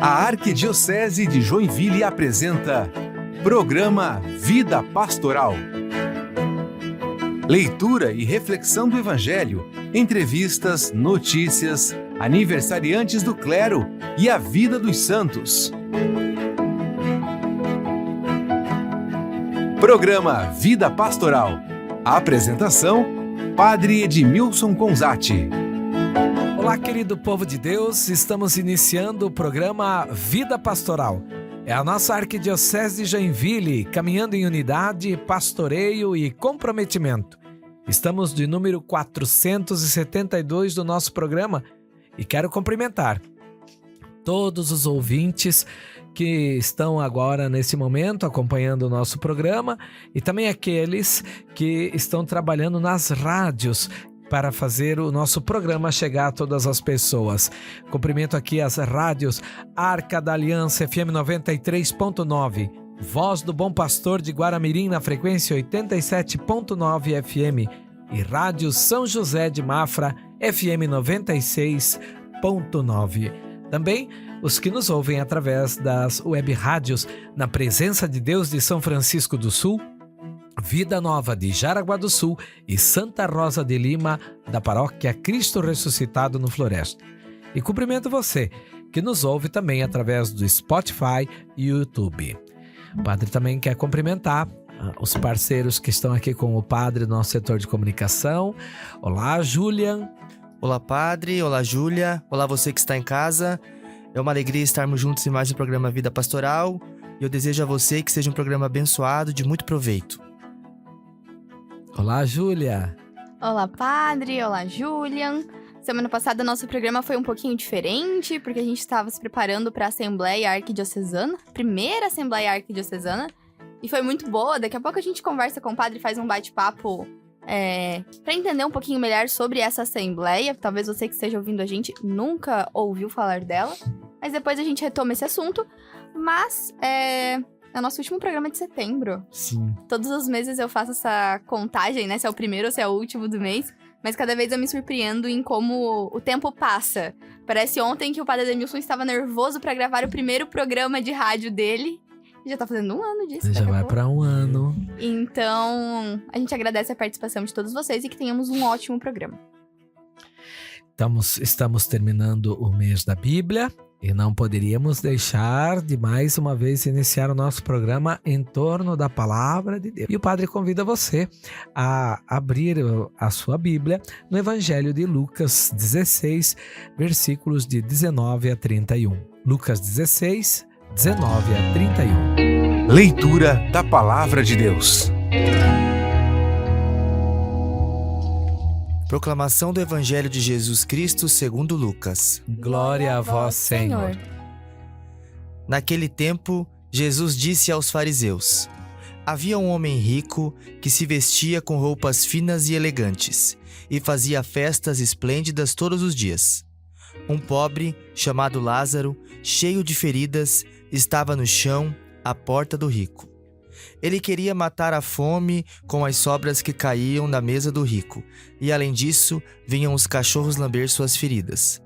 A Arquidiocese de Joinville apresenta Programa Vida Pastoral. Leitura e reflexão do Evangelho, entrevistas, notícias, aniversariantes do clero e a vida dos santos. Programa Vida Pastoral. A apresentação, Padre Edmilson Conzatti. Olá, querido povo de Deus, estamos iniciando o programa Vida Pastoral. É a nossa Arquidiocese de Joinville, caminhando em unidade, pastoreio e comprometimento. Estamos de número 472 do nosso programa e quero cumprimentar todos os ouvintes que estão agora, nesse momento, acompanhando o nosso programa e também aqueles que estão trabalhando nas rádios para fazer o nosso programa chegar a todas as pessoas. Cumprimento aqui as rádios Arca da Aliança FM 93.9, Voz do Bom Pastor de Guaramirim na frequência 87.9 FM e Rádio São José de Mafra FM 96.9. Também os que nos ouvem através das web rádios Na Presença de Deus de São Francisco do Sul, Vida Nova de Jaraguá do Sul e Santa Rosa de Lima, da paróquia Cristo Ressuscitado no Floresta. E cumprimento você que nos ouve também através do Spotify e YouTube. O padre também quer cumprimentar os parceiros que estão aqui com o padre no nosso setor de comunicação. Olá, Julian. Olá, padre. Olá, Júlia. Olá, você que está em casa. É uma alegria estarmos juntos em mais um programa Vida Pastoral. E eu desejo a você que seja um programa abençoado, de muito proveito. Olá, Júlia. Olá, padre. Olá, Julian. Semana passada nosso programa foi um pouquinho diferente, porque a gente estava se preparando para a Assembleia Arquidiocesana, primeira Assembleia Arquidiocesana, e foi muito boa. Daqui a pouco a gente conversa com o padre e faz um bate-papo para entender um pouquinho melhor sobre essa Assembleia. Talvez você que esteja ouvindo a gente nunca ouviu falar dela, mas depois a gente retoma esse assunto. Mas é o nosso último programa de setembro. Sim. Todos os meses eu faço essa contagem, né? Se é o primeiro ou se é o último do mês. Mas cada vez eu me surpreendo em como o tempo passa. Parece ontem que o padre Edmilson estava nervoso para gravar o primeiro programa de rádio dele. E já tá fazendo um ano disso. Já vai para um ano. Então, a gente agradece a participação de todos vocês e que tenhamos um ótimo programa. Estamos terminando o mês da Bíblia. E não poderíamos deixar de mais uma vez iniciar o nosso programa em torno da Palavra de Deus. E o Padre convida você a abrir a sua Bíblia no Evangelho de Lucas 16, versículos de 19 a 31. Lucas 16, 19 a 31. Leitura da Palavra de Deus. Proclamação do Evangelho de Jesus Cristo segundo Lucas. Glória a vós, Senhor. Naquele tempo, Jesus disse aos fariseus: Havia um homem rico que se vestia com roupas finas e elegantes e fazia festas esplêndidas todos os dias. Um pobre, chamado Lázaro, cheio de feridas, estava no chão, à porta do rico. Ele queria matar a fome com as sobras que caíam da mesa do rico, e além disso, vinham os cachorros lamber suas feridas.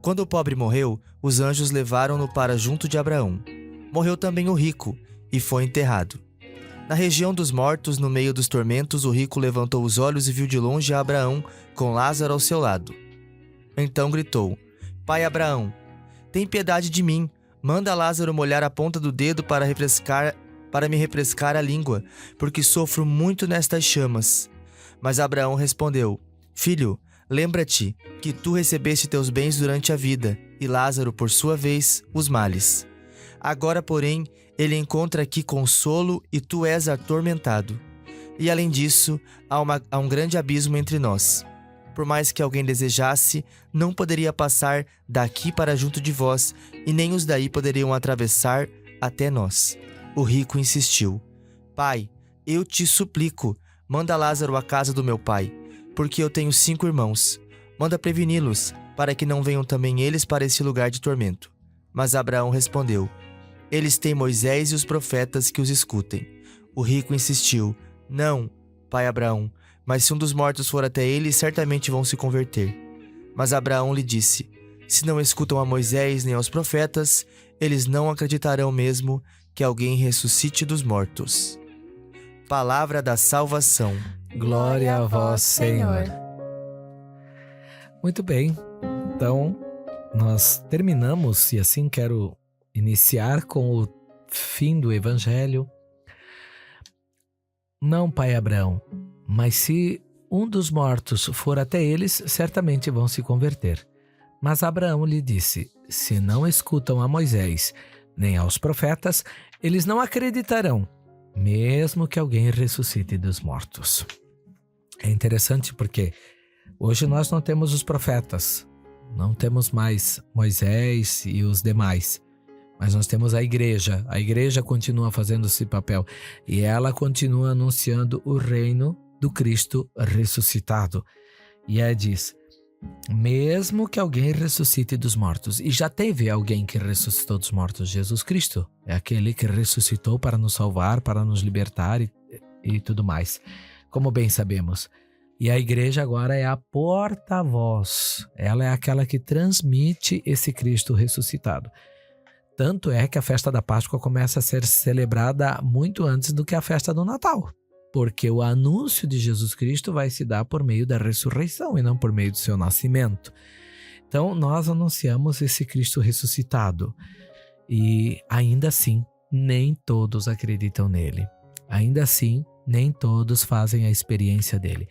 Quando o pobre morreu, os anjos levaram-no para junto de Abraão. Morreu também o rico, e foi enterrado. Na região dos mortos, no meio dos tormentos, o rico levantou os olhos e viu de longe a Abraão, com Lázaro ao seu lado. Então gritou: Pai Abraão, tem piedade de mim, manda Lázaro molhar a ponta do dedo para me refrescar a língua, porque sofro muito nestas chamas. Mas Abraão respondeu: Filho, lembra-te que tu recebeste teus bens durante a vida, e Lázaro, por sua vez, os males. Agora, porém, ele encontra aqui consolo e tu és atormentado. E além disso, há um grande abismo entre nós. Por mais que alguém desejasse, não poderia passar daqui para junto de vós, e nem os daí poderiam atravessar até nós. O rico insistiu: Pai, eu te suplico, manda Lázaro à casa do meu pai, porque eu tenho 5 irmãos. Manda preveni-los, para que não venham também eles para esse lugar de tormento. Mas Abraão respondeu: Eles têm Moisés e os profetas que os escutem. O rico insistiu: Não, pai Abraão, mas se um dos mortos for até eles, certamente vão se converter. Mas Abraão lhe disse: Se não escutam a Moisés nem aos profetas, eles não acreditarão mesmo que alguém ressuscite dos mortos. Palavra da salvação. Glória a vós, Senhor. Muito bem, então nós terminamos e assim quero iniciar com o fim do Evangelho. Não, pai Abraão, mas se um dos mortos for até eles, certamente vão se converter. Mas Abraão lhe disse: se não escutam a Moisés nem aos profetas, eles não acreditarão, mesmo que alguém ressuscite dos mortos. É interessante porque hoje nós não temos os profetas, não temos mais Moisés e os demais, mas nós temos a igreja. A igreja continua fazendo esse papel e ela continua anunciando o reino do Cristo ressuscitado. E ela diz: mesmo que alguém ressuscite dos mortos, e já teve alguém que ressuscitou dos mortos, Jesus Cristo, é aquele que ressuscitou para nos salvar, para nos libertar e tudo mais, como bem sabemos. E a igreja agora é a porta-voz, ela é aquela que transmite esse Cristo ressuscitado. Tanto é que a festa da Páscoa começa a ser celebrada muito antes do que a festa do Natal, porque o anúncio de Jesus Cristo vai se dar por meio da ressurreição e não por meio do seu nascimento. Então nós anunciamos esse Cristo ressuscitado e ainda assim nem todos acreditam nele. Ainda assim nem todos fazem a experiência dele.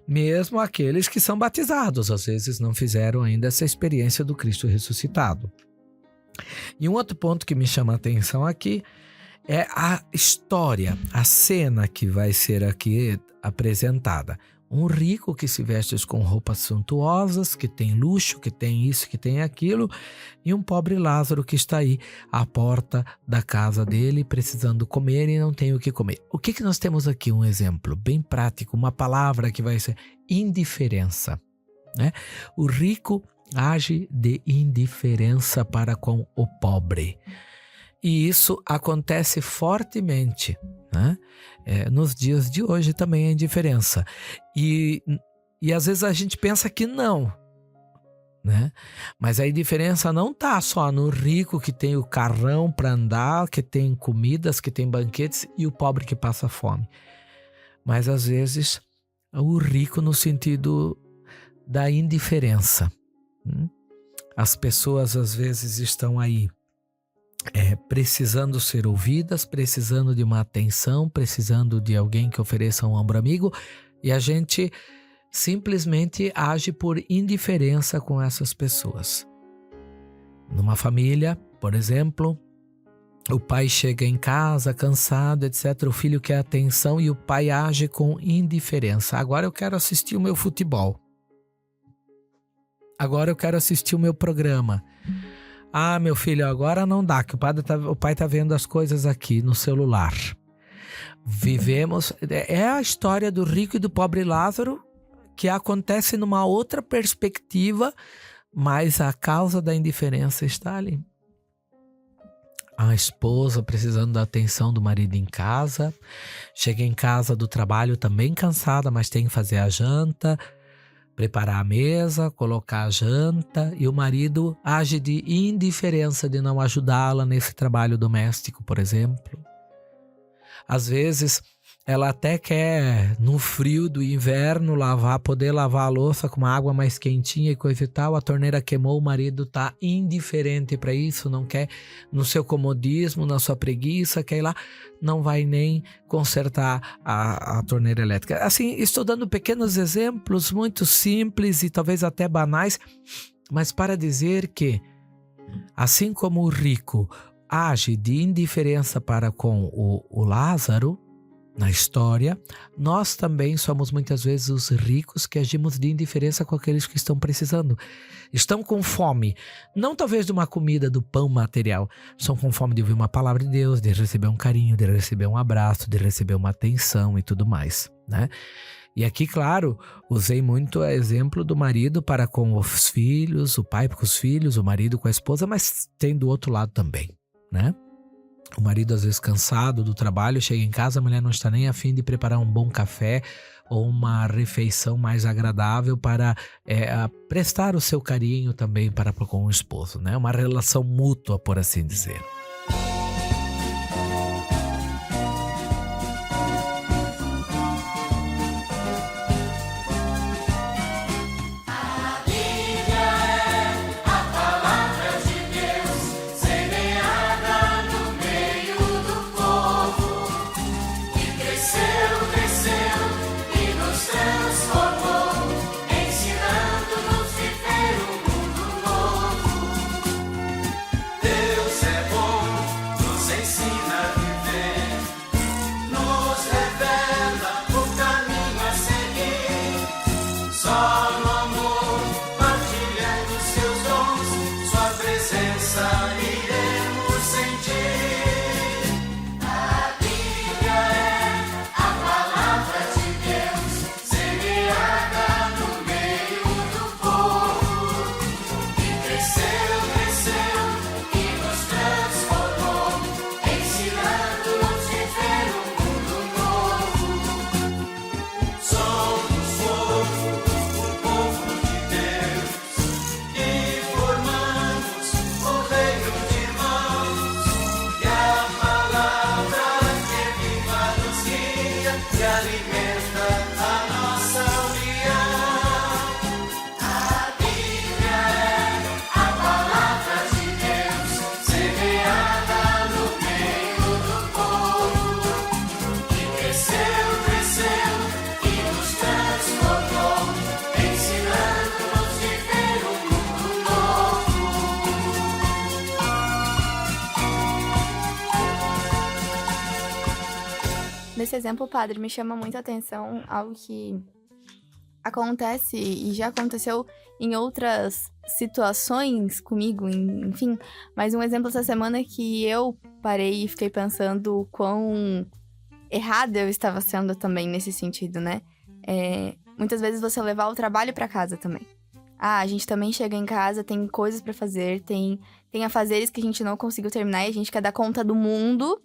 Mesmo aqueles que são batizados, às vezes não fizeram ainda essa experiência do Cristo ressuscitado. E um outro ponto que me chama a atenção aqui é a história, a cena que vai ser aqui apresentada. Um rico que se veste com roupas suntuosas, que tem luxo, que tem isso, que tem aquilo, e um pobre Lázaro que está aí à porta da casa dele, precisando comer e não tem o que comer. O que nós temos aqui? Um exemplo bem prático, uma palavra que vai ser indiferença, né? O rico age de indiferença para com o pobre. E isso acontece fortemente, né? Nos dias de hoje também a indiferença. E às vezes a gente pensa que não, né? Mas a indiferença não está só no rico que tem o carrão para andar, que tem comidas, que tem banquetes, e o pobre que passa fome. Mas às vezes o rico no sentido da indiferença. As pessoas às vezes estão aí precisando ser ouvidas, precisando de uma atenção, precisando de alguém que ofereça um ombro amigo, e a gente simplesmente age por indiferença com essas pessoas. Numa família, por exemplo, o pai chega em casa cansado, etc. O filho quer atenção e o pai age com indiferença. Agora eu quero assistir o meu futebol. Agora eu quero assistir o meu programa. Ah, meu filho, agora não dá, que o pai está vendo as coisas aqui no celular. Vivemos... É a história do rico e do pobre Lázaro, que acontece numa outra perspectiva, mas a causa da indiferença está ali. A esposa precisando da atenção do marido em casa, chega em casa do trabalho também cansada, mas tem que fazer a janta, preparar a mesa, colocar a janta, e o marido age de indiferença de não ajudá-la nesse trabalho doméstico, por exemplo. Às vezes, ela até quer, no frio do inverno, poder lavar a louça com uma água mais quentinha e coisa e tal. A torneira queimou, o marido está indiferente para isso, não quer, no seu comodismo, na sua preguiça, quer ir lá, não vai nem consertar a torneira elétrica. Assim, estou dando pequenos exemplos muito simples e talvez até banais, mas para dizer que, assim como o rico age de indiferença para com o Lázaro, na história, nós também somos muitas vezes os ricos que agimos de indiferença com aqueles que estão precisando. Estão com fome, não talvez de uma comida, do pão material, estão com fome de ouvir uma palavra de Deus, de receber um carinho, de receber um abraço, de receber uma atenção e tudo mais, né? E aqui, claro, usei muito o exemplo do marido para com os filhos, o pai com os filhos, o marido com a esposa, mas tem do outro lado também, né? O marido, às vezes, cansado do trabalho, chega em casa, a mulher não está nem a fim de preparar um bom café ou uma refeição mais agradável para prestar o seu carinho também para com o esposo, né? Uma relação mútua, por assim dizer. Nesse exemplo, padre, me chama muito a atenção algo que acontece e já aconteceu em outras situações comigo, enfim. Mas um exemplo essa semana que eu parei e fiquei pensando quão errada eu estava sendo também nesse sentido, né? Muitas vezes você levar o trabalho pra casa também. A gente também chega em casa, tem coisas pra fazer, tem afazeres que a gente não conseguiu terminar e a gente quer dar conta do mundo,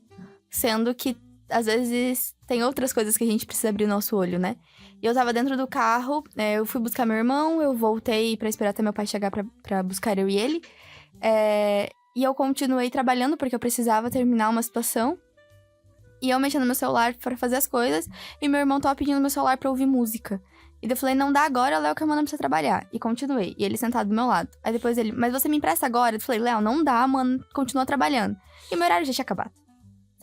sendo que às vezes tem outras coisas que a gente precisa abrir o nosso olho, né? E eu tava dentro do carro, eu fui buscar meu irmão, eu voltei pra esperar até meu pai chegar pra buscar eu e ele. E eu continuei trabalhando porque eu precisava terminar uma situação. E eu mexendo no meu celular pra fazer as coisas, e meu irmão tava pedindo meu celular pra ouvir música. E daí eu falei, não dá agora, Léo, que a Amanda precisa trabalhar. E continuei. E ele sentado do meu lado. Aí depois ele, mas você me empresta agora? Eu falei, Léo, não dá, mano, continua trabalhando. E meu horário já tinha acabado.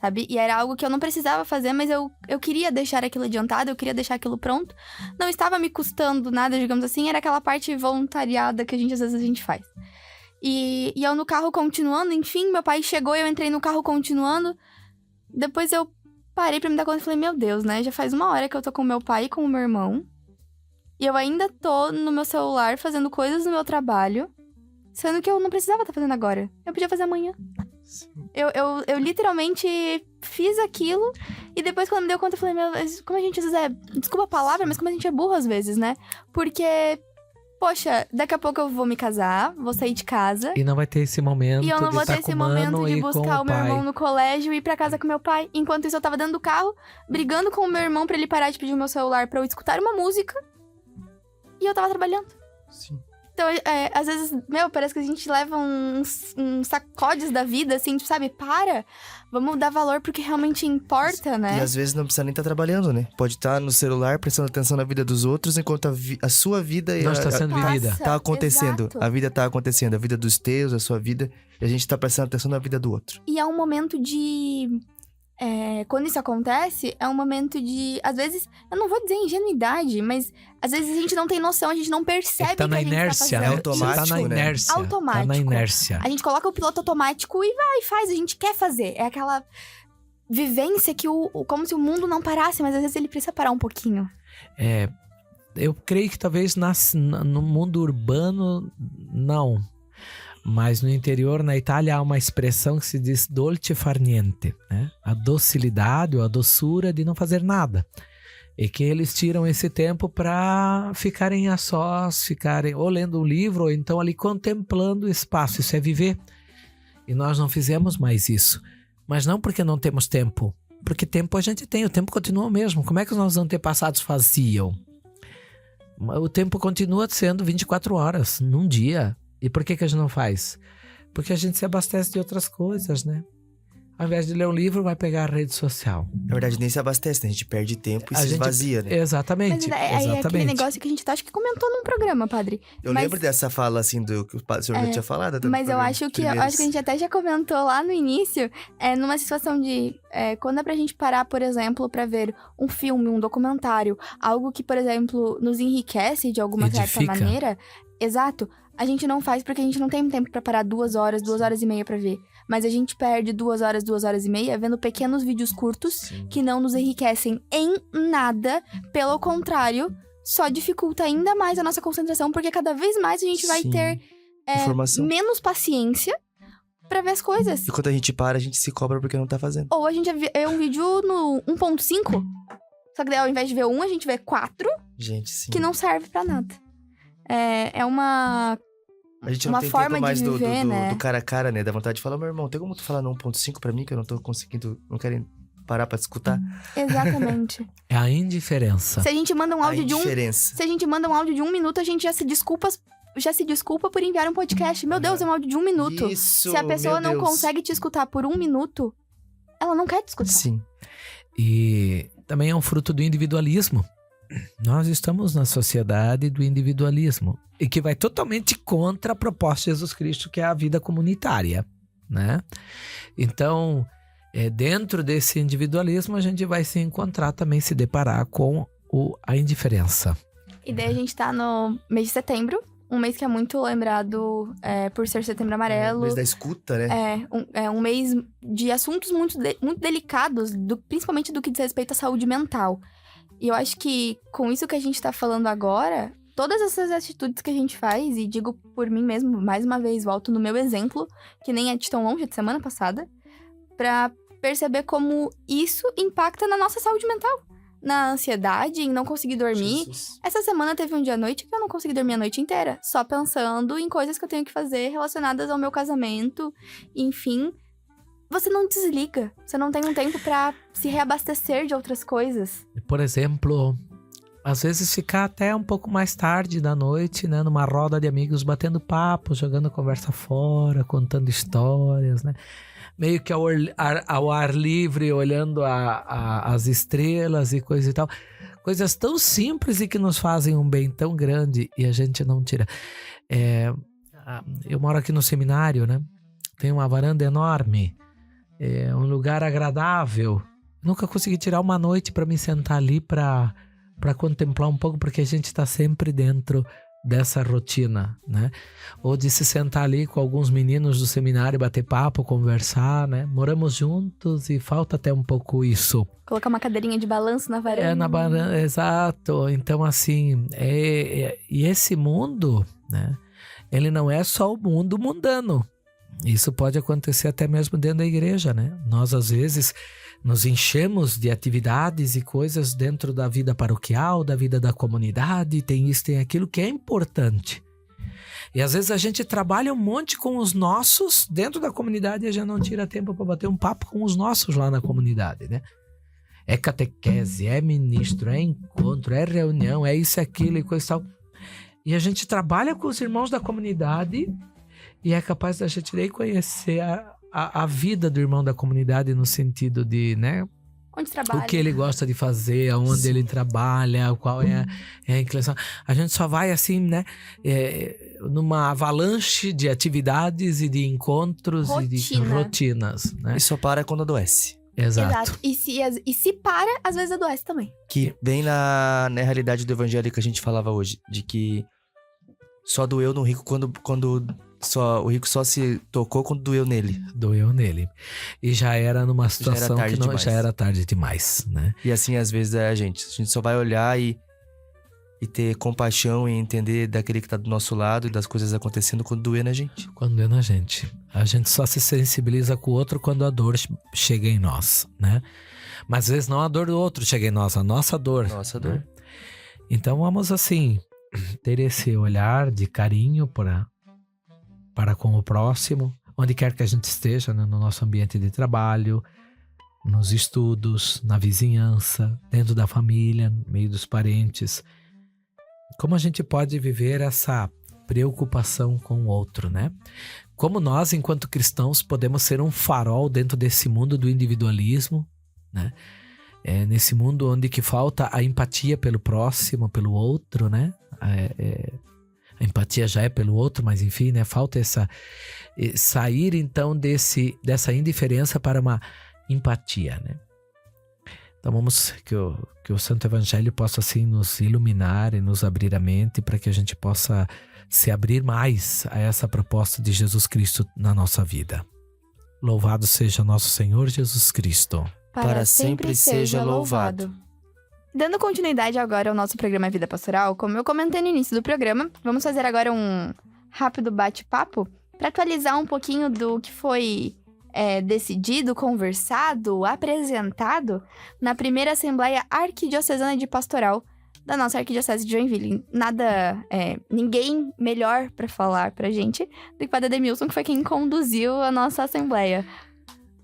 Sabe? E era algo que eu não precisava fazer, mas eu queria deixar aquilo adiantado, eu queria deixar aquilo pronto. Não estava me custando nada, digamos assim, era aquela parte voluntariada que às vezes a gente faz. E eu no carro continuando, enfim, meu pai chegou, eu entrei no carro continuando. Depois eu parei pra me dar conta e falei, meu Deus, né? Já faz 1 hora que eu tô com meu pai e com o meu irmão. E eu ainda tô no meu celular fazendo coisas no meu trabalho, sendo que eu não precisava estar fazendo agora. Eu podia fazer amanhã. Eu literalmente fiz aquilo e depois quando me deu conta eu falei, meu, como a gente às vezes desculpa a palavra, mas como a gente é burro às vezes, né? Porque, poxa, daqui a pouco eu vou me casar, vou sair de casa. E não vai ter esse momento e eu não de vou ter esse momento de buscar o meu irmão no colégio e ir pra casa com meu pai. Enquanto isso eu tava dentro do carro, brigando com o meu irmão pra ele parar de pedir o meu celular pra eu escutar uma música. E eu tava trabalhando. Sim. Então, às vezes, parece que a gente leva uns sacodes da vida, assim, tipo, sabe? Vamos dar valor pro que realmente importa, né? E às vezes não precisa nem estar trabalhando, né? Pode estar no celular prestando atenção na vida dos outros, enquanto a sua vida não está sendo vivida. Tá acontecendo. Exato. A vida tá acontecendo, a vida dos teus, a sua vida. E a gente tá prestando atenção na vida do outro. E é um momento de... quando isso acontece, é um momento de... Às vezes, eu não vou dizer ingenuidade, mas às vezes a gente não tem noção, a gente não percebe tá que na a gente inércia, tá né? fazendo. Automático, Tá na né? inércia. Automático. Tá na inércia. A gente coloca o piloto automático e vai, faz. A gente quer fazer. É aquela vivência que como se o mundo não parasse, mas às vezes ele precisa parar um pouquinho. Eu creio que talvez no mundo urbano, não. Mas no interior, na Itália, há uma expressão que se diz dolce far niente, né? A docilidade ou a doçura de não fazer nada. E que eles tiram esse tempo para ficarem a sós, ficarem ou lendo um livro, ou então ali contemplando o espaço. Isso é viver. E nós não fizemos mais isso. Mas não porque não temos tempo. Porque tempo a gente tem, o tempo continua o mesmo. Como é que os nossos antepassados faziam? O tempo continua sendo 24 horas num dia. E por que a gente não faz? Porque a gente se abastece de outras coisas, né? Ao invés de ler um livro, vai pegar a rede social. Na verdade, nem se abastece, né? A gente perde tempo e se esvazia, né? Exatamente. Mas é aquele negócio que a gente acho que comentou num programa, padre. Eu lembro dessa fala, assim, do que o senhor já tinha falado. Até Mas eu acho que a gente até já comentou lá no início, numa situação de... quando é pra gente parar, por exemplo, pra ver um filme, um documentário, algo que, por exemplo, nos enriquece de alguma certa maneira. Exato. A gente não faz porque a gente não tem tempo pra parar 2 horas, 2h30 pra ver. Mas a gente perde 2 horas, 2h30 vendo pequenos vídeos curtos que não nos enriquecem em nada. Pelo contrário, só dificulta ainda mais a nossa concentração, porque cada vez mais a gente vai ter menos paciência pra ver as coisas. E quando a gente para, a gente se cobra porque não tá fazendo. Ou a gente vê um vídeo no 1.5, só que daí ao invés de ver 1, a gente vê 4, gente, sim. que não serve pra nada. É uma... A gente não tem forma tempo mais de viver, do cara a cara, né? Dá vontade de falar, meu irmão, tem como tu falar no 1.5 pra mim, que eu não tô conseguindo, não querem parar pra te escutar? Exatamente. É a indiferença. Se a gente manda um áudio Se a gente manda um áudio de 1 minuto, a gente já se desculpa por enviar um podcast. Meu Deus, é um áudio de 1 minuto. Isso, se a pessoa não consegue te escutar por 1 minuto, ela não quer te escutar. Sim. E também é um fruto do individualismo. Nós estamos na sociedade do individualismo e que vai totalmente contra a proposta de Jesus Cristo, que é a vida comunitária, né? Então, dentro desse individualismo, a gente vai se encontrar também, se deparar com a indiferença. E daí a gente tá no mês de setembro, um mês que é muito lembrado por ser Setembro Amarelo. O mês da escuta, né? É um mês de assuntos muito delicados, principalmente do que diz respeito à saúde mental. E eu acho que com isso que a gente tá falando agora, todas essas atitudes que a gente faz, e digo por mim mesmo, mais uma vez, volto no meu exemplo, que nem é de tão longe, é de semana passada, pra perceber como isso impacta na nossa saúde mental. Na ansiedade, em não conseguir dormir. Jesus. Essa semana teve um dia à noite que eu não consegui dormir a noite inteira, só pensando em coisas que eu tenho que fazer relacionadas ao meu casamento, enfim. Você não desliga, você não tem um tempo pra se reabastecer de outras coisas. Por exemplo, às vezes ficar até um pouco mais tarde da noite, né, numa roda de amigos, batendo papo, jogando conversa fora, contando histórias, né? Meio que ao ar livre, olhando as estrelas e coisa e tal. Coisas tão simples e que nos fazem um bem tão grande e a gente não tira. Eu moro aqui no seminário, né? Tem uma varanda enorme. É um lugar agradável. Nunca consegui tirar uma noite para me sentar ali para contemplar um pouco, porque a gente está sempre dentro dessa rotina, né? Ou de se sentar ali com alguns meninos do seminário, bater papo, conversar, né? Moramos juntos e falta até um pouco isso. Colocar uma cadeirinha de balanço na varanda. Na varanda, exato. Então, assim, e esse mundo, né? Ele não é só o mundo mundano. Isso pode acontecer até mesmo dentro da igreja, né? Nós, às vezes, nos enchemos de atividades e coisas dentro da vida paroquial, da vida da comunidade, tem isso, tem aquilo, que é importante. E às vezes a gente trabalha um monte com os nossos dentro da comunidade e a gente não tira tempo para bater um papo com os nossos lá na comunidade, né? É catequese, é ministro, é encontro, é reunião, é isso, aquilo e coisa e tal. E a gente trabalha com os irmãos da comunidade e é capaz da gente nem conhecer a vida do irmão da comunidade no sentido de, né? Onde trabalha. O que ele gosta de fazer, aonde ele trabalha, qual é a inclinação. A gente só vai assim, né? Numa avalanche de atividades e de encontros e de rotinas, né? E só para quando adoece. Exato. E se para, às vezes adoece também. Que vem na realidade do evangelho que a gente falava hoje, de que só doeu no rico quando o rico só se tocou quando doeu nele. Doeu nele. E já era numa situação que já era tarde demais, né? E assim, às vezes, a gente só vai olhar e ter compaixão e entender daquele que tá do nosso lado e das coisas acontecendo quando doer na gente. Quando doer na gente. A gente só se sensibiliza com o outro quando a dor chega em nós, né? Mas às vezes não a dor do outro chega em nós, a nossa dor. Nossa dor. Né? Então vamos assim, ter esse olhar de carinho para com o próximo, onde quer que a gente esteja, né? No nosso ambiente de trabalho, nos estudos, na vizinhança, dentro da família, no meio dos parentes. Como a gente pode viver essa preocupação com o outro, né? Como nós, enquanto cristãos, podemos ser um farol dentro desse mundo do individualismo, né? Nesse mundo onde que falta a empatia pelo próximo, pelo outro, né? A empatia já é pelo outro, mas enfim, né? Falta sair então dessa indiferença para uma empatia, né? Então vamos que o Santo Evangelho possa assim nos iluminar e nos abrir a mente para que a gente possa se abrir mais a essa proposta de Jesus Cristo na nossa vida. Louvado seja nosso Senhor Jesus Cristo. Para sempre seja louvado. Dando continuidade agora ao nosso programa Vida Pastoral, como eu comentei no início do programa, vamos fazer agora um rápido bate-papo para atualizar um pouquinho do que foi decidido, conversado, apresentado na primeira Assembleia Arquidiocesana de Pastoral da nossa Arquidiocese de Joinville. Ninguém melhor para falar pra gente do que o Padre Ademilson, que foi quem conduziu a nossa Assembleia.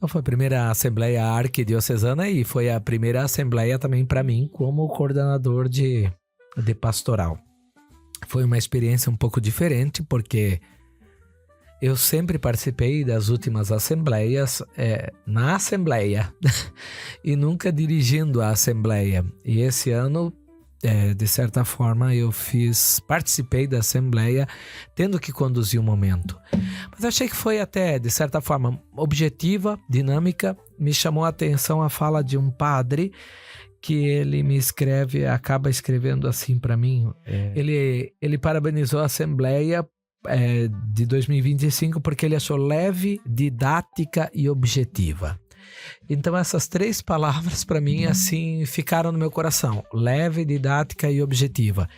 Foi a primeira Assembleia Arquidiocesana e foi a primeira Assembleia também para mim como coordenador de pastoral. Foi uma experiência um pouco diferente porque eu sempre participei das últimas Assembleias na Assembleia e nunca dirigindo a Assembleia. E esse ano, de certa forma, eu participei da Assembleia tendo que conduzir o momento. Mas achei que foi até, de certa forma, objetiva, dinâmica. Me chamou a atenção a fala de um padre que ele acaba escrevendo assim para mim. Ele parabenizou a Assembleia de 2025 porque ele achou leve, didática e objetiva. Então essas 3 palavras para mim assim ficaram no meu coração: leve, didática e objetiva.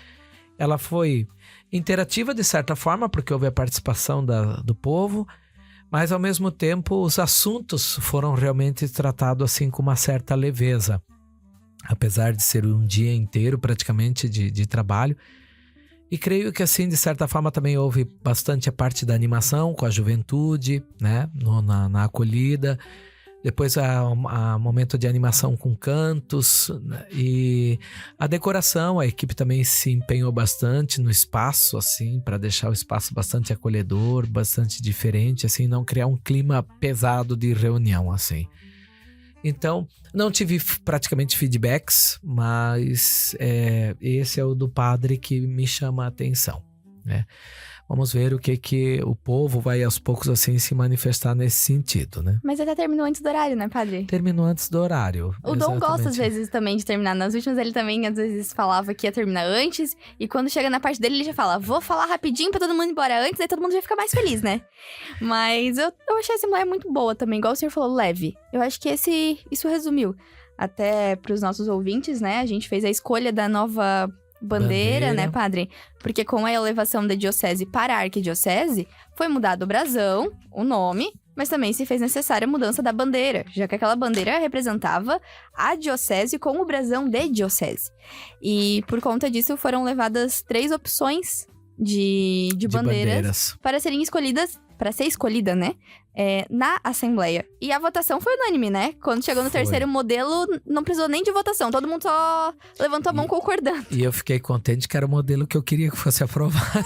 Ela foi interativa de certa forma porque houve a participação do povo, mas ao mesmo tempo os assuntos foram realmente tratados assim com uma certa leveza, apesar de ser um dia inteiro praticamente de trabalho. E creio que assim, de certa forma, também houve bastante a parte da animação com a juventude, né? Na acolhida. Depois a momento de animação com cantos, né? E a decoração, a equipe também se empenhou bastante no espaço, assim, para deixar o espaço bastante acolhedor, bastante diferente, assim, não criar um clima pesado de reunião, assim. Então, não tive praticamente feedbacks, mas esse é o do padre que me chama a atenção, né? Vamos ver o que o povo vai aos poucos assim se manifestar nesse sentido, né? Mas até terminou antes do horário, né, padre? Terminou antes do horário. O Dom gosta, às vezes, também de terminar. Nas últimas, ele também, às vezes, falava que ia terminar antes. E quando chega na parte dele, ele já fala, vou falar rapidinho pra todo mundo ir embora antes. Aí todo mundo já fica mais feliz, né? Mas eu achei a Assembleia muito boa também. Igual o senhor falou, leve. Eu acho que isso resumiu. Até pros nossos ouvintes, né? A gente fez a escolha da nova bandeira, né, padre? Porque com a elevação da diocese para a arquidiocese, foi mudado o brasão, o nome, mas também se fez necessária a mudança da bandeira, já que aquela bandeira representava a diocese com o brasão de diocese. E por conta disso foram levadas 3 opções de bandeiras para serem escolhidas, para ser escolhida, né? Na Assembleia. E a votação foi unânime, né? Quando chegou no terceiro modelo, não precisou nem de votação. Todo mundo só levantou a mão concordando. E eu fiquei contente que era o modelo que eu queria que fosse aprovado.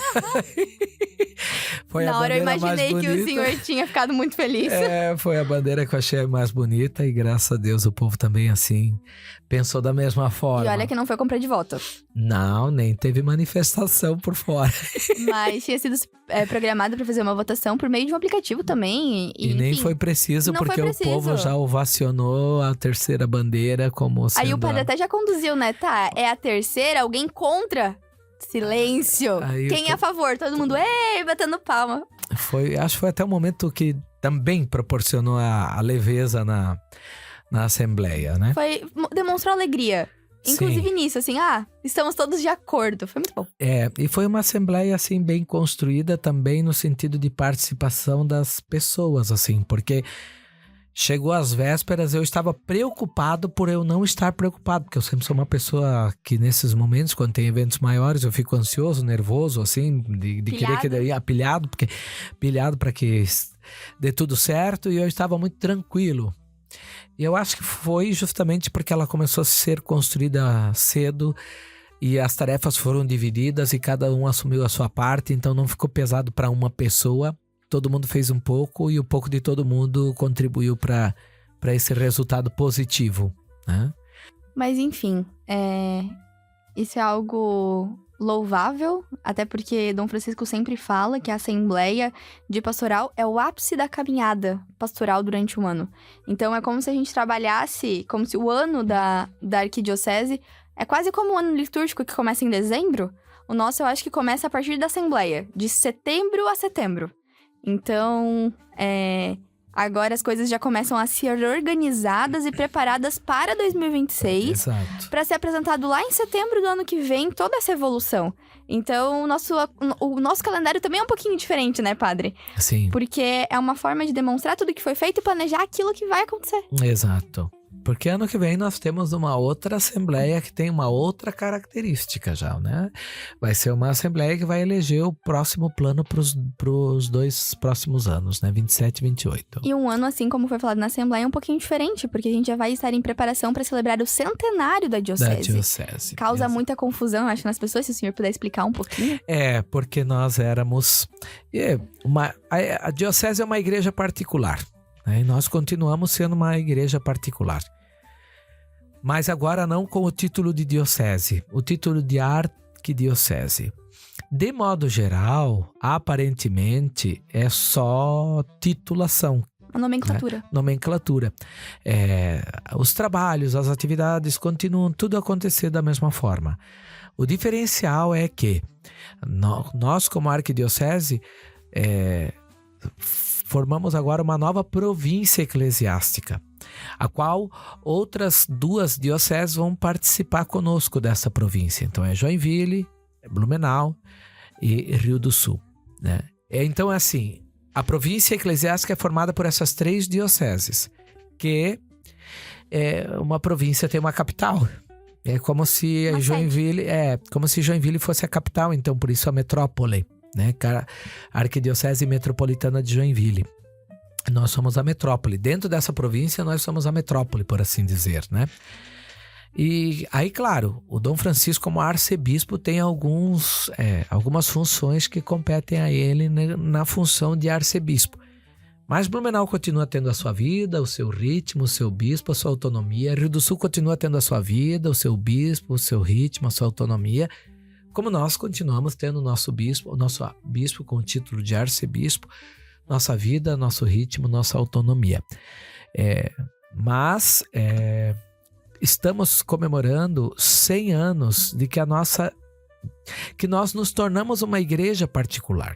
Foi na a hora eu bandeira mais imaginei que bonita. o senhor tinha ficado muito feliz. Foi a bandeira que eu achei mais bonita e graças a Deus o povo também assim pensou da mesma forma. E olha que não foi compra de voto. Não, nem teve manifestação por fora. Mas tinha sido programado para fazer uma votação por meio de um aplicativo também. E nem foi preciso, porque o povo já ovacionou a terceira bandeira como sendo... Aí o padre até já conduziu, né? Tá, é a terceira, alguém contra? Silêncio. Quem é a favor? Todo mundo, batendo palma. Acho que foi até o momento que também proporcionou a leveza na Assembleia, né? Demonstrou alegria. Inclusive nisso, assim, estamos todos de acordo. Foi muito bom. E foi uma Assembleia, assim, bem construída também no sentido de participação das pessoas, assim, porque Chegou às vésperas, eu estava preocupado por eu não estar preocupado, porque eu sempre sou uma pessoa que nesses momentos, quando tem eventos maiores, eu fico ansioso, nervoso, assim, de querer que daí pilhado para que dê tudo certo, e eu estava muito tranquilo. E eu acho que foi justamente porque ela começou a ser construída cedo e as tarefas foram divididas e cada um assumiu a sua parte, então não ficou pesado para uma pessoa. Todo mundo fez um pouco e o pouco de todo mundo contribuiu para esse resultado positivo, né? Mas enfim, isso é algo louvável, até porque Dom Francisco sempre fala que a Assembleia de Pastoral é o ápice da caminhada pastoral durante um ano. Então é como se a gente trabalhasse, como se o ano da Arquidiocese é quase como o ano litúrgico que começa em dezembro. O nosso eu acho que começa a partir da Assembleia, de setembro a setembro. Então, agora as coisas já começam a ser organizadas e preparadas para 2026. Exato. Para ser apresentado lá em setembro do ano que vem, toda essa evolução. Então, o nosso calendário também é um pouquinho diferente, né, padre? Sim. Porque é uma forma de demonstrar tudo que foi feito e planejar aquilo que vai acontecer. Exato. Porque ano que vem nós temos uma outra assembleia que tem uma outra característica já, né? Vai ser uma assembleia que vai eleger o próximo plano para os 2 próximos anos, né? 27 e 28. E um ano, assim como foi falado na assembleia, é um pouquinho diferente, porque a gente já vai estar em preparação para celebrar o centenário da diocese. Da diocese. Causa Exato. muita confusão, acho, nas pessoas, se o senhor puder explicar um pouquinho. Porque nós éramos... A diocese é uma igreja particular, né? E nós continuamos sendo uma igreja particular. Mas agora não com o título de diocese, o título de arquidiocese. De modo geral, aparentemente, é só titulação. A nomenclatura. Nomenclatura. Os trabalhos, as atividades continuam tudo a acontecer da mesma forma. O diferencial é que nós, como arquidiocese, formamos agora uma nova província eclesiástica, a qual outras 2 dioceses vão participar conosco dessa província. Então é Joinville, Blumenau e Rio do Sul, né? Então assim, a província eclesiástica é formada por essas 3 dioceses, que uma província tem uma capital. É como se Joinville fosse a capital, então por isso a metrópole, né? A Arquidiocese Metropolitana de Joinville. Nós somos a metrópole. Dentro dessa província, nós somos a metrópole, por assim dizer, né? E aí, claro, o Dom Francisco, como arcebispo, tem algumas funções que competem a ele na função de arcebispo. Mas Blumenau continua tendo a sua vida, o seu ritmo, o seu bispo, a sua autonomia. Rio do Sul continua tendo a sua vida, o seu bispo, o seu ritmo, a sua autonomia. Como nós continuamos tendo o nosso bispo com o título de arcebispo, nossa vida, nosso ritmo, nossa autonomia. Mas estamos comemorando 100 anos de que nós nos tornamos uma igreja particular.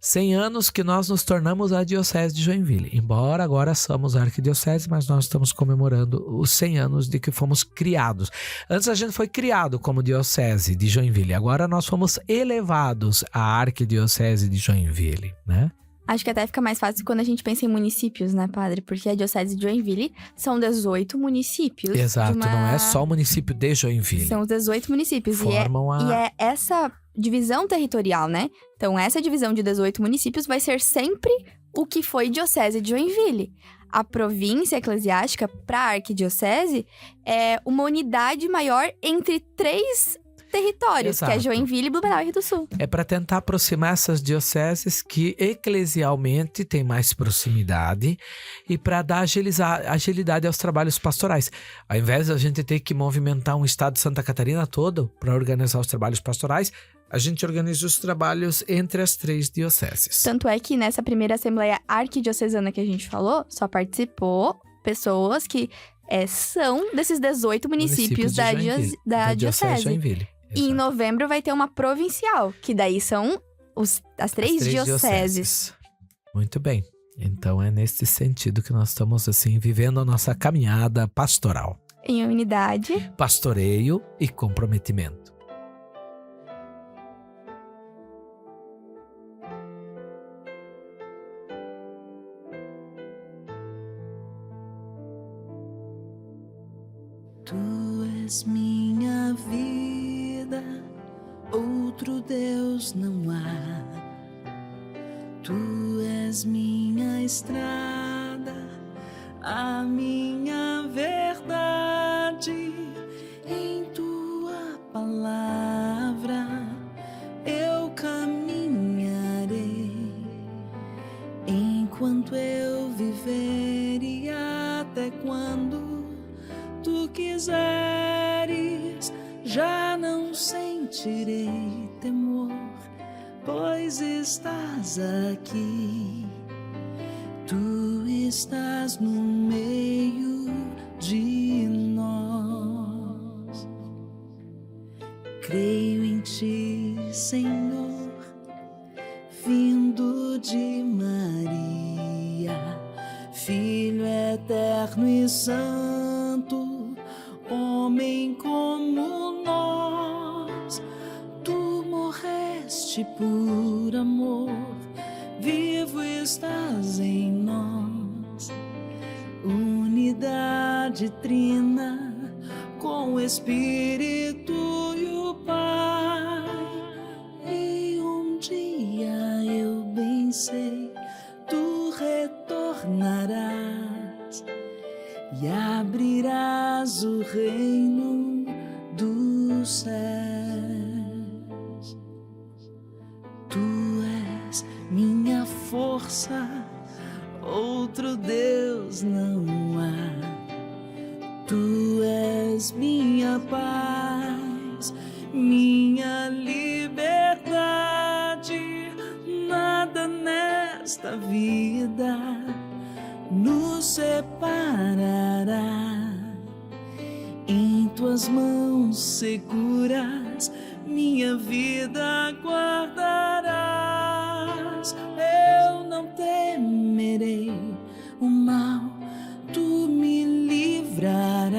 100 anos que nós nos tornamos a Diocese de Joinville. Embora agora somos a Arquidiocese, mas nós estamos comemorando os 100 anos de que fomos criados. Antes a gente foi criado como Diocese de Joinville. Agora nós fomos elevados à Arquidiocese de Joinville, né? Acho que até fica mais fácil quando a gente pensa em municípios, né, padre? Porque a Diocese de Joinville são 18 municípios. Exato, não é só o município de Joinville. São os 18 municípios. Formam E é essa divisão territorial, né? Então, essa divisão de 18 municípios vai ser sempre o que foi Diocese de Joinville. A província eclesiástica para a arquidiocese é uma unidade maior entre 3 territórios, Exato. que é Joinville, Blumenau e Rio do Sul. É para tentar aproximar essas dioceses que eclesialmente têm mais proximidade e para dar agilidade aos trabalhos pastorais. Ao invés de a gente ter que movimentar um estado de Santa Catarina todo para organizar os trabalhos pastorais, a gente organiza os trabalhos entre as 3 dioceses. Tanto é que nessa primeira Assembleia Arquidiocesana que a gente falou, só participou pessoas que são desses 18 municípios da Diocese de Joinville. E em novembro vai ter uma provincial, que daí são as 3 dioceses. Muito bem. Então é nesse sentido que nós estamos assim vivendo a nossa caminhada pastoral. Em unidade, pastoreio e comprometimento. Tu és minha vida, outro Deus não há. Tu és minha estrada, a minha verdade. Em tua palavra eu caminharei, enquanto eu viver e até quando tu quiseres. Já não sentirei temor, pois estás aqui. Tu estás no meio de nós. Creio em ti, Senhor, vindo de Maria, Filho eterno e santo, homem como nós. Tu morreste por amor, vivo estás em nós. Unidade trina com o Espírito e o Pai. E um dia eu bem sei, tu retornarás e abrirás o reino dos céus. Tu és minha força, outro Deus não há. Tu és minha paz, minha liberdade. Nada nesta vida nos separará. Em tuas mãos seguras minha vida guardarás. Eu não temerei o mal, tu me livrarás,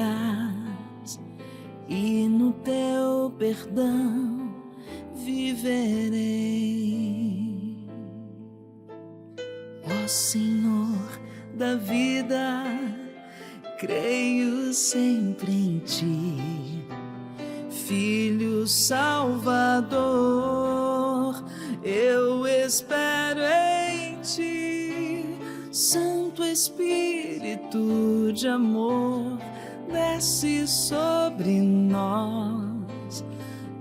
e no teu perdão viverei. Ó Senhor da vida, creio sempre em ti. Filho Salvador, eu espero em ti. Santo Espírito de amor, desce sobre nós.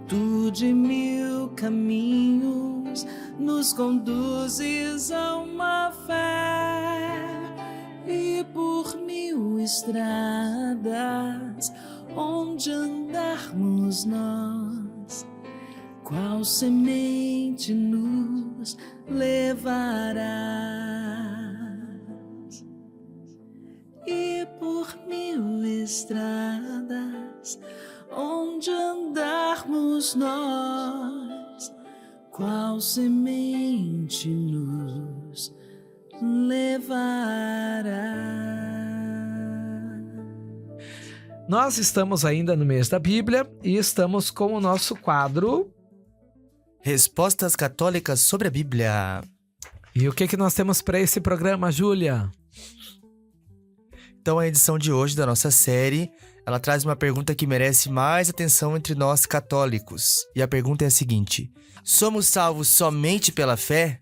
Tu de mil caminhos nos conduzes a uma fé, e por mil estradas onde andarmos nós, qual semente nos levarás. E por mil estradas onde andarmos nós, qual semente nos levará. Nós estamos ainda no mês da Bíblia e estamos com o nosso quadro Respostas católicas sobre a Bíblia. E o que nós temos para esse programa, Júlia? Então a edição de hoje da nossa série, ela traz uma pergunta que merece mais atenção entre nós católicos. E a pergunta é a seguinte: somos salvos somente pela fé?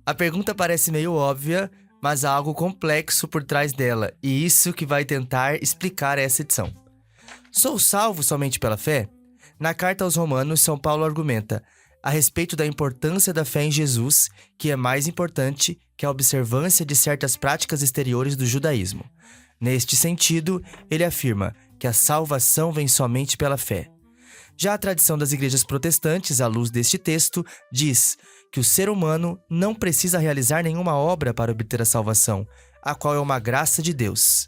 A pergunta parece meio óbvia, mas há algo complexo por trás dela, e isso que vai tentar explicar essa edição. Sou salvo somente pela fé? Na carta aos Romanos, São Paulo argumenta a respeito da importância da fé em Jesus, que é mais importante que a observância de certas práticas exteriores do judaísmo. Neste sentido, ele afirma que a salvação vem somente pela fé. Já a tradição das igrejas protestantes, à luz deste texto, diz que o ser humano não precisa realizar nenhuma obra para obter a salvação, a qual é uma graça de Deus.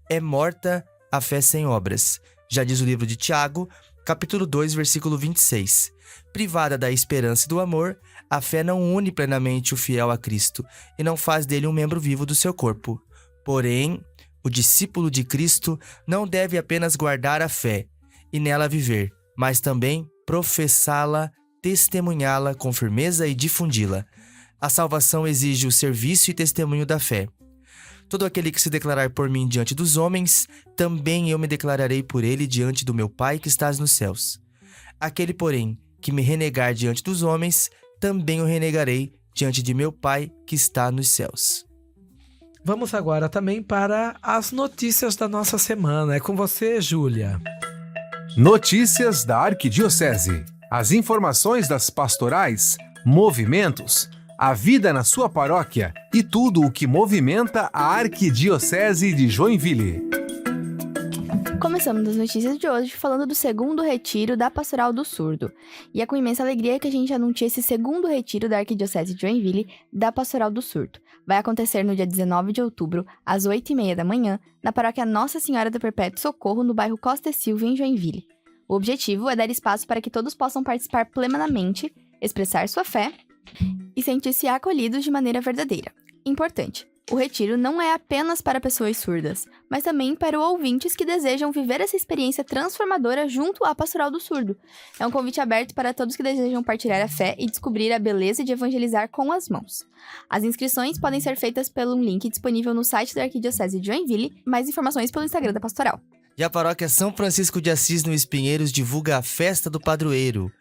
É morta a fé sem obras. Já diz o livro de Tiago, capítulo 2, versículo 26. Privada da esperança e do amor, a fé não une plenamente o fiel a Cristo e não faz dele um membro vivo do seu corpo. Porém, o discípulo de Cristo não deve apenas guardar a fé e nela viver, mas também professá-la, testemunhá-la com firmeza e difundi-la. A salvação exige o serviço e testemunho da fé. Todo aquele que se declarar por mim diante dos homens, também eu me declararei por ele diante do meu Pai que estás nos céus. Aquele, porém, que me renegar diante dos homens, também o renegarei diante de meu Pai que está nos céus. Vamos agora também para as notícias da nossa semana. É com você, Júlia. Notícias da Arquidiocese. As informações das pastorais, movimentos, a vida na sua paróquia e tudo o que movimenta a Arquidiocese de Joinville. Começamos as notícias de hoje falando do segundo retiro da Pastoral do Surdo. E é com imensa alegria que a gente anuncia esse segundo retiro da Arquidiocese de Joinville da Pastoral do Surdo. Vai acontecer no dia 19 de outubro, às 8h30 da manhã, na paróquia Nossa Senhora do Perpétuo Socorro, no bairro Costa e Silva, em Joinville. O objetivo é dar espaço para que todos possam participar plenamente, expressar sua fé e sentir-se acolhidos de maneira verdadeira. Importante, o retiro não é apenas para pessoas surdas, mas também para ouvintes que desejam viver essa experiência transformadora junto à Pastoral do Surdo. É um convite aberto para todos que desejam partilhar a fé e descobrir a beleza de evangelizar com as mãos. As inscrições podem ser feitas pelo link disponível no site da Arquidiocese de Joinville, mais informações pelo Instagram da Pastoral. E a paróquia São Francisco de Assis, no Espinheiros, divulga a Festa do Padroeiro.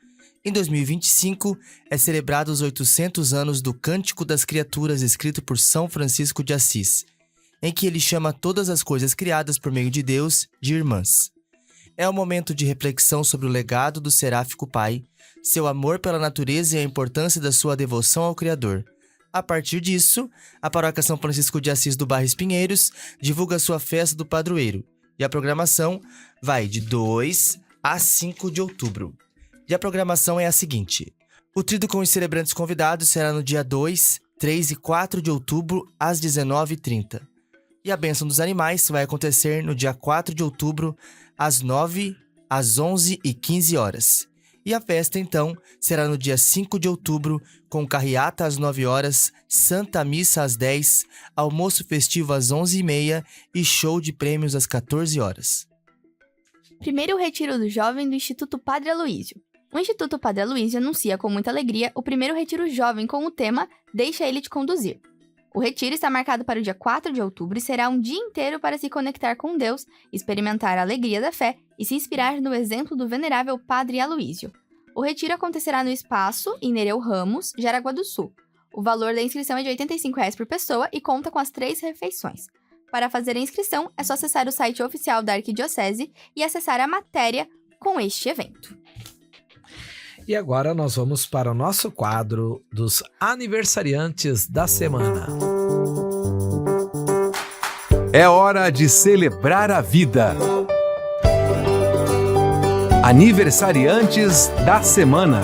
Em 2025, é celebrado os 800 anos do Cântico das Criaturas, escrito por São Francisco de Assis, em que ele chama todas as coisas criadas por meio de Deus de irmãs. É um momento de reflexão sobre o legado do seráfico pai, seu amor pela natureza e a importância da sua devoção ao Criador. A partir disso, a paróquia São Francisco de Assis do bairro Espinheiros divulga sua Festa do Padroeiro, e a programação vai de 2 a 5 de outubro. E a programação é a seguinte: o tríduo com os celebrantes convidados será no dia 2, 3 e 4 de outubro, às 19h30. E a bênção dos animais vai acontecer no dia 4 de outubro, às 9, às 11 e 15 horas. E a festa, então, será no dia 5 de outubro, com carreata às 9 horas, Santa Missa às 10, almoço festivo às 11h30 e show de prêmios às 14 horas. Primeiro retiro do jovem do Instituto Padre Aloísio. O Instituto Padre Aloísio anuncia com muita alegria o primeiro retiro jovem com o tema Deixa Ele Te Conduzir. O retiro está marcado para o dia 4 de outubro e será um dia inteiro para se conectar com Deus, experimentar a alegria da fé e se inspirar no exemplo do venerável Padre Aloísio. O retiro acontecerá no espaço Inereu Ramos, Jaraguá do Sul. O valor da inscrição é de R$ 85 por pessoa e conta com as 3 refeições. Para fazer a inscrição, é só acessar o site oficial da Arquidiocese e acessar a matéria com este evento. E agora nós vamos para o nosso quadro dos aniversariantes da semana. É hora de celebrar a vida. Aniversariantes da semana.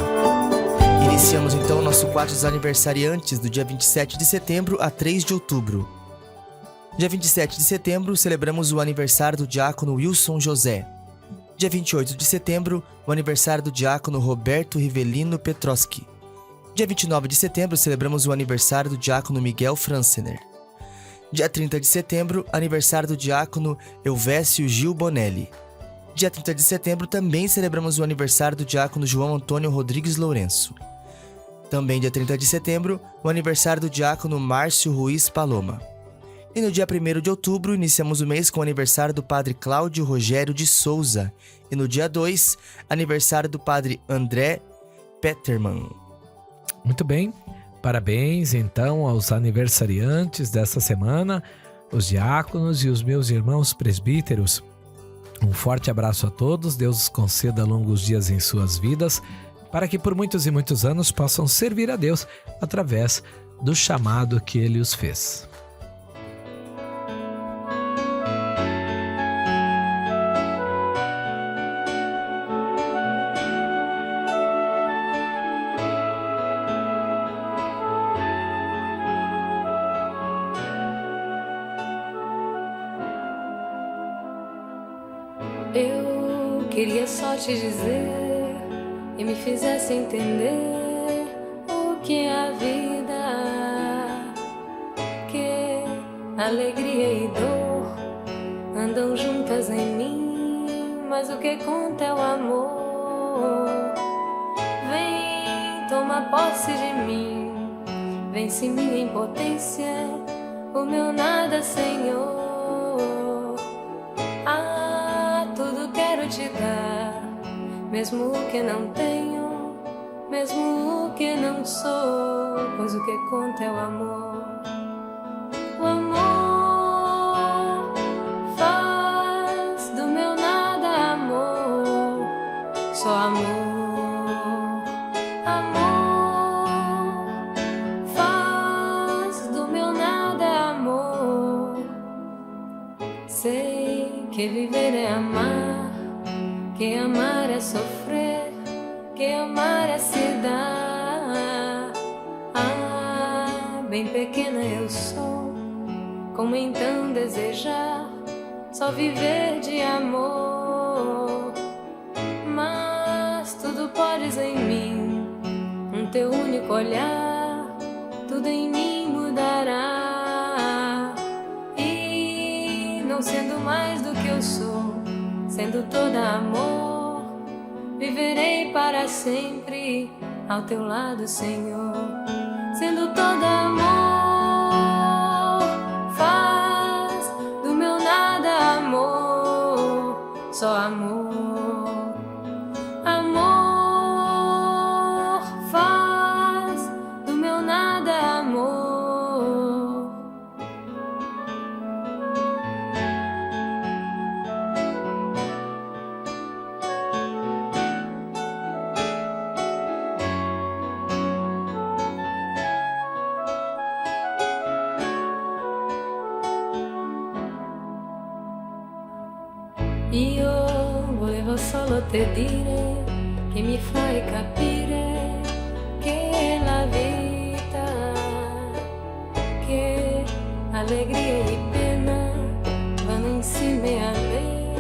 Iniciamos então o nosso quadro dos aniversariantes do dia 27 de setembro a 3 de outubro. Dia 27 de setembro, celebramos o aniversário do diácono Wilson José. Dia 28 de setembro, o aniversário do diácono Roberto Rivelino Petroski. Dia 29 de setembro, celebramos o aniversário do diácono Miguel Francener. Dia 30 de setembro, aniversário do diácono Elvésio Gil Bonelli. Dia 30 de setembro, também celebramos o aniversário do diácono João Antônio Rodrigues Lourenço. Também dia 30 de setembro, o aniversário do diácono Márcio Ruiz Paloma. E no dia 1º de outubro, iniciamos o mês com o aniversário do padre Cláudio Rogério de Souza. E no dia 2, aniversário do padre André Peterman. Muito bem, parabéns então aos aniversariantes dessa semana, os diáconos e os meus irmãos presbíteros. Um forte abraço a todos, Deus os conceda longos dias em suas vidas, para que por muitos e muitos anos possam servir a Deus através do chamado que Ele os fez. Eu queria só te dizer e me fizesse entender o que é a vida, que alegria e dor andam juntas em mim, mas o que conta é o amor. Vem, toma posse de mim, vence minha impotência, o meu nada, Senhor. Tudo quero te dar, mesmo o que não tenho, mesmo o que não sou, pois o que conta é o amor. O amor faz do meu nada amor, só amor. Amor faz do meu nada amor. Sei que viver é amar, que amar é sofrer, que amar é se dar. Bem pequena eu sou, como então desejar só viver de amor? Mas tudo podes em mim, um teu único olhar, tudo em mim mudará. E não sendo mais do que eu sou, sendo toda amor, viverei para sempre ao teu lado, Senhor. Sendo toda amor, faz do meu nada amor, só amor. Amor faz do meu nada amor. Io volevo solo te dire che mi fai capire che la vita, che allegria e pena vanno insieme a me,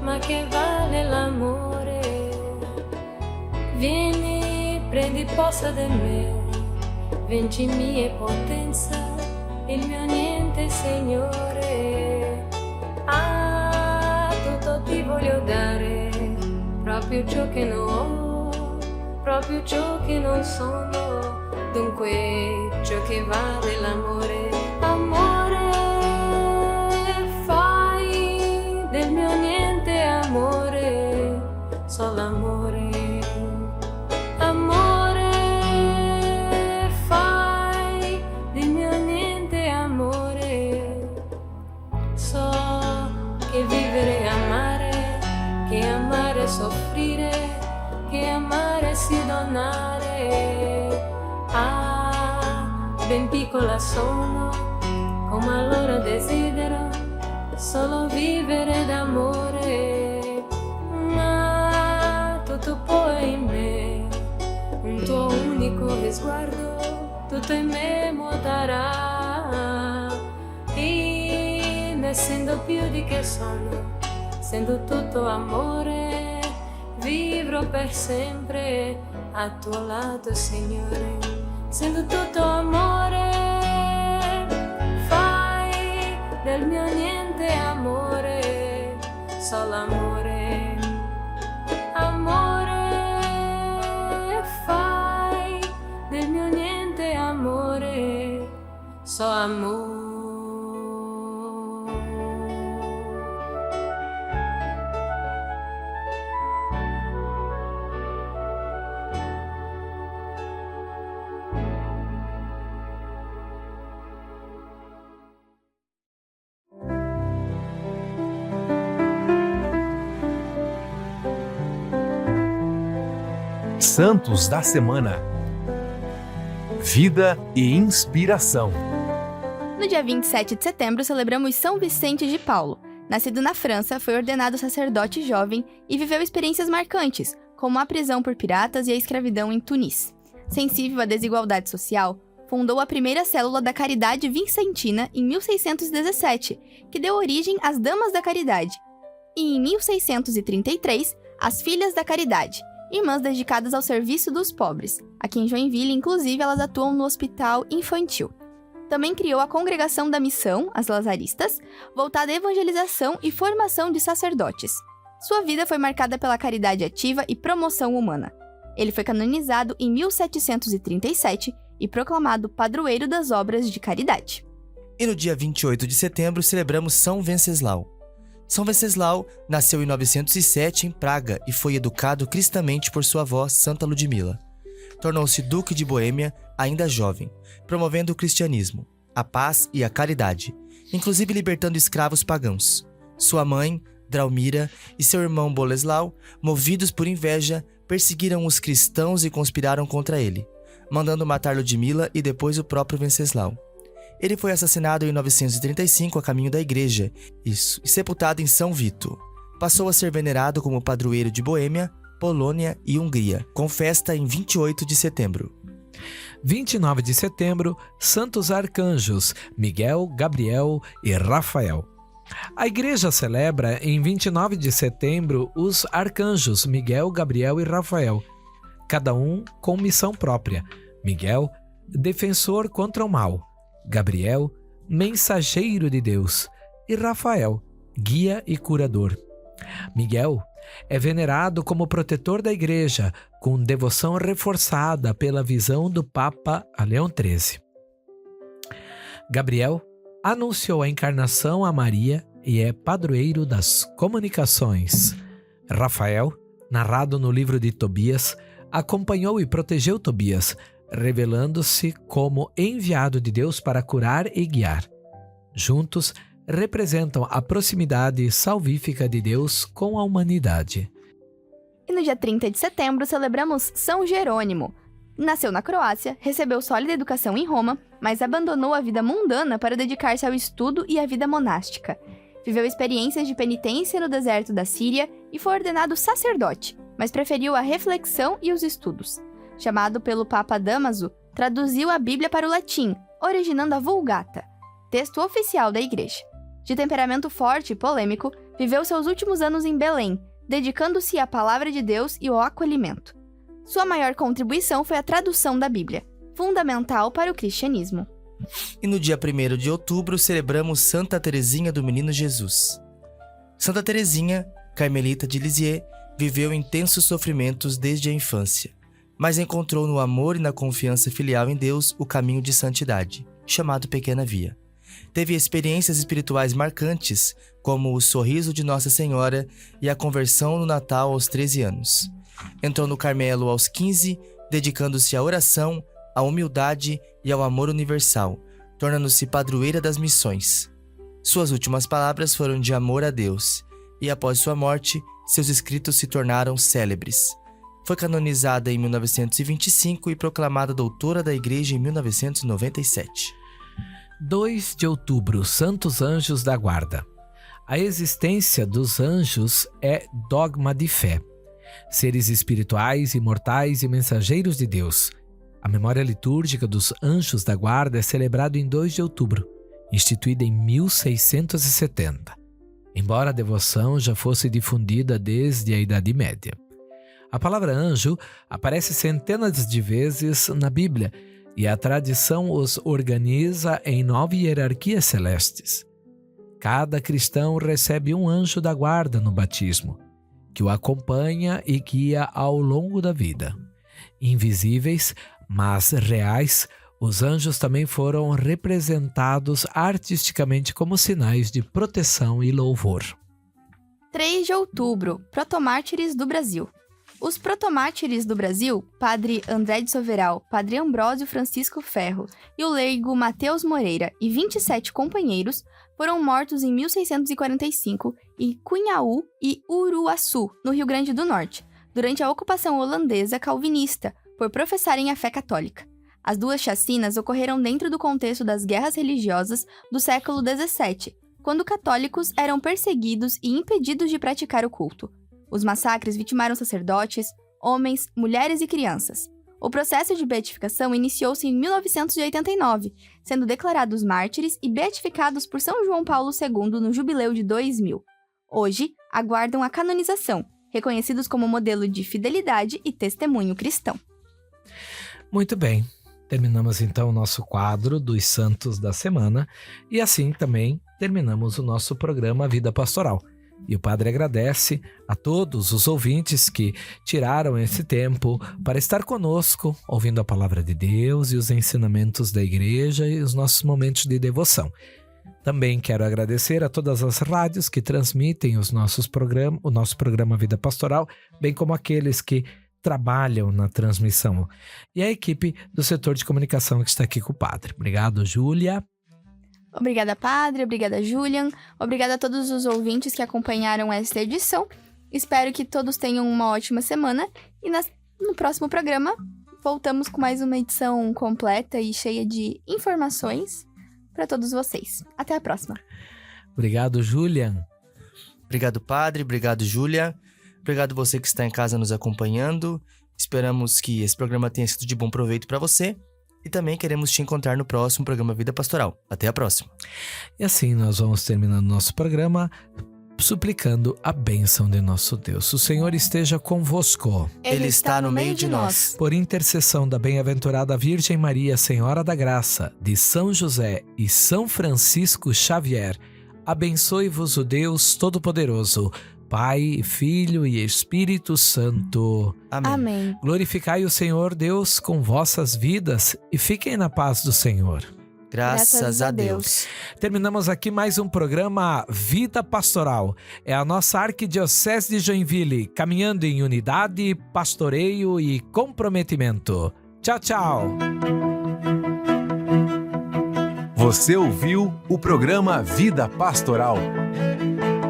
ma che vale l'amore. Vieni, prendi posta di me, venci mia potenza, il mio niente, Signore. Tutto ti voglio dare, proprio ciò che non ho, proprio ciò che non sono, dunque ciò che vale l'amore. Amore, fai del mio niente amore, solo amore. Amore, fai del mio niente amore, so che vivere è amare, che amare è soffrire, che amare è si donare. Ben piccola sono, come allora desidero solo vivere d'amore. Ma tutto può in me, un tuo unico risguardo, tutto in me muoterà. Essendo più di che sono, essendo tutto amore, vivrò per sempre a tuo lato, Signore. Essendo tutto amore, fai del mio niente amore, solo amore. Amore, fai del mio niente amore, solo amore. Santos da Semana. Vida e inspiração. No dia 27 de setembro, celebramos São Vicente de Paulo. Nascido na França, foi ordenado sacerdote jovem e viveu experiências marcantes, como a prisão por piratas e a escravidão em Tunis. Sensível à desigualdade social, fundou a primeira célula da Caridade Vicentina em 1617, que deu origem às Damas da Caridade. E em 1633, as Filhas da Caridade, irmãs dedicadas ao serviço dos pobres. Aqui em Joinville, inclusive, elas atuam no hospital infantil. Também criou a Congregação da Missão, as Lazaristas, voltada à evangelização e formação de sacerdotes. Sua vida foi marcada pela caridade ativa e promoção humana. Ele foi canonizado em 1737 e proclamado padroeiro das obras de caridade. E no dia 28 de setembro celebramos São Venceslau. São Venceslau nasceu em 907 em Praga e foi educado cristamente por sua avó, Santa Ludmila. Tornou-se duque de Boêmia ainda jovem, promovendo o cristianismo, a paz e a caridade, inclusive libertando escravos pagãos. Sua mãe, Draumira, e seu irmão Boleslau, movidos por inveja, perseguiram os cristãos e conspiraram contra ele, mandando matar Ludmila e depois o próprio Venceslau. Ele foi assassinado em 935 a caminho da igreja, e sepultado em São Vito. Passou a ser venerado como padroeiro de Boêmia, Polônia e Hungria, com festa em 28 de setembro. 29 de setembro, Santos Arcanjos, Miguel, Gabriel e Rafael. A igreja celebra em 29 de setembro os arcanjos Miguel, Gabriel e Rafael, cada um com missão própria. Miguel, defensor contra o mal. Gabriel, mensageiro de Deus, e Rafael, guia e curador. Miguel é venerado como protetor da igreja, com devoção reforçada pela visão do Papa Leão XIII. Gabriel anunciou a encarnação a Maria e é padroeiro das comunicações. Rafael, narrado no livro de Tobias, acompanhou e protegeu Tobias, revelando-se como enviado de Deus para curar e guiar. Juntos, representam a proximidade salvífica de Deus com a humanidade. E no dia 30 de setembro celebramos São Jerônimo. Nasceu na Croácia, recebeu sólida educação em Roma, mas abandonou a vida mundana para dedicar-se ao estudo e à vida monástica. Viveu experiências de penitência no deserto da Síria e foi ordenado sacerdote, mas preferiu a reflexão e os estudos. Chamado pelo Papa Dámaso, traduziu a Bíblia para o latim, originando a Vulgata, texto oficial da Igreja. De temperamento forte e polêmico, viveu seus últimos anos em Belém, dedicando-se à palavra de Deus e ao acolhimento. Sua maior contribuição foi a tradução da Bíblia, fundamental para o cristianismo. E no dia 1º de outubro celebramos Santa Teresinha do Menino Jesus. Santa Teresinha, carmelita de Lisieux, viveu intensos sofrimentos desde a infância, mas encontrou no amor e na confiança filial em Deus o caminho de santidade, chamado Pequena Via. Teve experiências espirituais marcantes, como o sorriso de Nossa Senhora e a conversão no Natal aos 13 anos. Entrou no Carmelo aos 15, dedicando-se à oração, à humildade e ao amor universal, tornando-se padroeira das missões. Suas últimas palavras foram de amor a Deus, e após sua morte, seus escritos se tornaram célebres. Foi canonizada em 1925 e proclamada doutora da Igreja em 1997. 2 de outubro, Santos Anjos da Guarda. A existência dos anjos é dogma de fé. Seres espirituais, imortais e mensageiros de Deus. A memória litúrgica dos Anjos da Guarda é celebrada em 2 de outubro, instituída em 1670, embora a devoção já fosse difundida desde a Idade Média. A palavra anjo aparece centenas de vezes na Bíblia e a tradição os organiza em 9 hierarquias celestes. Cada cristão recebe um anjo da guarda no batismo, que o acompanha e guia ao longo da vida. Invisíveis, mas reais, os anjos também foram representados artisticamente como sinais de proteção e louvor. 3 de outubro, Protomártires do Brasil. Os protomártires do Brasil, Padre André de Soveral, Padre Ambrósio Francisco Ferro e o leigo Mateus Moreira e 27 companheiros, foram mortos em 1645 em Cunhaú e Uruaçu, no Rio Grande do Norte, durante a ocupação holandesa calvinista, por professarem a fé católica. As duas chacinas ocorreram dentro do contexto das guerras religiosas do século XVII, quando católicos eram perseguidos e impedidos de praticar o culto. Os massacres vitimaram sacerdotes, homens, mulheres e crianças. O processo de beatificação iniciou-se em 1989, sendo declarados mártires e beatificados por São João Paulo II no jubileu de 2000. Hoje, aguardam a canonização, reconhecidos como modelo de fidelidade e testemunho cristão. Muito bem, terminamos então o nosso quadro dos Santos da Semana e assim também terminamos o nosso programa Vida Pastoral. E o Padre agradece a todos os ouvintes que tiraram esse tempo para estar conosco, ouvindo a palavra de Deus e os ensinamentos da igreja e os nossos momentos de devoção. Também quero agradecer a todas as rádios que transmitem o nosso programa Vida Pastoral, bem como aqueles que trabalham na transmissão. E a equipe do setor de comunicação que está aqui com o Padre. Obrigado, Júlia. Obrigada, Padre. Obrigada, Julian. Obrigada a todos os ouvintes que acompanharam esta edição. Espero que todos tenham uma ótima semana. E no próximo programa, voltamos com mais uma edição completa e cheia de informações para todos vocês. Até a próxima. Obrigado, Julian. Obrigado, Padre. Obrigado, Júlia. Obrigado você que está em casa nos acompanhando. Esperamos que esse programa tenha sido de bom proveito para você. E também queremos te encontrar no próximo programa Vida Pastoral. Até a próxima. E assim nós vamos terminando nosso programa suplicando a bênção de nosso Deus. O Senhor esteja convosco. Ele está no meio de nós. Por intercessão da bem-aventurada Virgem Maria, Senhora da Graça, de São José e São Francisco Xavier, abençoe-vos o Deus Todo-Poderoso, Pai, Filho e Espírito Santo. Amém. Amém. Glorificai o Senhor Deus com vossas vidas e fiquem na paz do Senhor. Graças a Deus. Terminamos aqui mais um programa Vida Pastoral. É a nossa Arquidiocese de Joinville, caminhando em unidade, pastoreio e comprometimento. Tchau, tchau. Você ouviu o programa Vida Pastoral,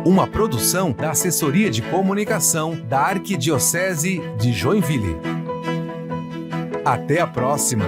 uma produção da Assessoria de Comunicação da Arquidiocese de Joinville. Até a próxima!